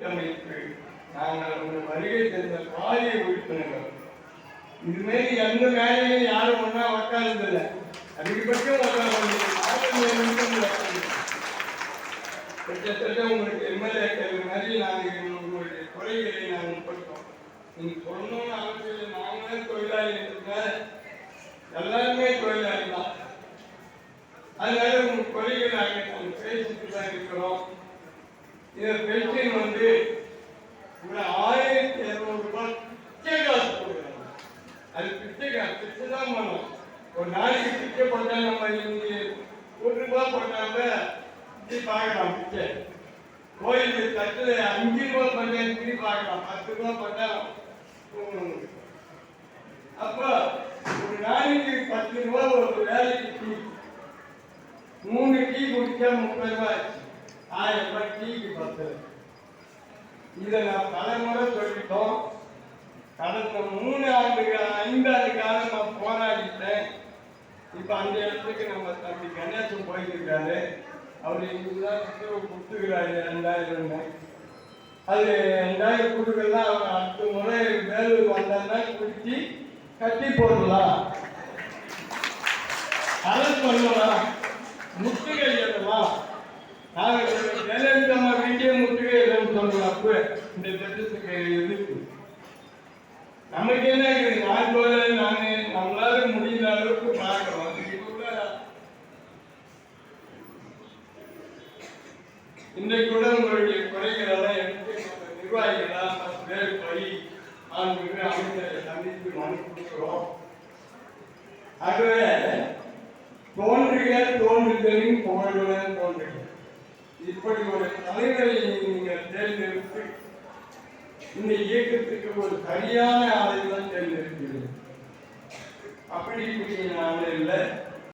கூட்டமைப்பு நாங்கள் உங்கள் வருகை தந்த காரிய உறுப்பினர்கள் இதுமாரி எந்த வேலையும் யாரும் ஒன்றா உட்கார்ந்ததில்லை. அதிகபட்சம் கிட்டத்தட்ட உங்களுக்கு எம்எல்ஏக்கள் மாதிரி நாங்கள் உங்களுடைய குறைகளை நாங்கள் கொடுத்தோம். நீங்கள் சொல்லணும்னு அவசியம் இல்லை. நாங்களே தொழிலாளி எல்லாருமே தொழிலாளி தான். அதனால உங்கள் குறைகளை நாங்கள் பேசிட்டு தான் இருக்கிறோம். இந்த பென்ஷன் வந்து ஒரு 1200 ரூபாய் பிச்சை காசு கொடுக்குறாங்க. அது பிச்சை தான் பண்ணணும். ஒரு நாளைக்கு பிச்சை போட்டால் நம்ம இன்னைக்கு 1 ரூபாய் போட்டாங்க இப்படி பார்க்கலாம். பிச்சை கோயிலுக்கு தட்டு 5 ரூபாய் பண்ண இப்படி பார்க்கலாம். 10 ரூபாய் போட்டால் அப்போ ஒரு நாளைக்கு 10 ரூபாய் ஒரு வேலைக்கு டீ 3 டீ குடிச்சா 30 ரூபாய் 1000 ரூபாய் டீக்கு 10. இதை நான் பல முறை சொல்லிட்டோம். கடந்த 3 ஆண்டுகள் 5 ஆண்டு காலம் நான் போராடிட்டேன். இப்போ அந்த இடத்துக்கு நம்ம தம்பி கணேசன் போயிருக்காரு. அவர் இங்குதான் கொடுத்துக்கிறாரு 2000. அது 2000 கொடுக்கலாம். அவர் அடுத்த முறை வேலூர் வந்தாருன்னா குடிச்சு கட்டி போடலாம், அரசு பண்ணலாம், முற்றுகை ஏற்றலாம். நாங்கள் ஜெயலலிதா வீட்டே முற்றுகை இல்லைன்னு சொல்றோம். அப்போ இந்த திட்டத்துக்கு எதிர்ப்பு நமக்கு என்ன இருக்குது? நான் போல நாங்கள் நம்மளால முடிந்த அளவுக்கு பார்க்கிறோம். இன்றைக்கு கூட உங்களுடைய குறைகளெல்லாம் எடுத்து நிர்வாகிகளாக வேறு பணி அமைச்சரை சந்தித்து மனு கொடுக்கிறோம். ஆகவே தோன்றுதலின் புகழுடன் தோன்றுகள் இப்படி ஒரு தலைவரை நீங்கள் தேர்ந்தெடுத்து இந்த இயக்கத்துக்கு ஒரு சரியான ஆளை தான் தேர்ந்தெடுக்கிறீர்கள். அப்படி நாங்கள் இல்லை.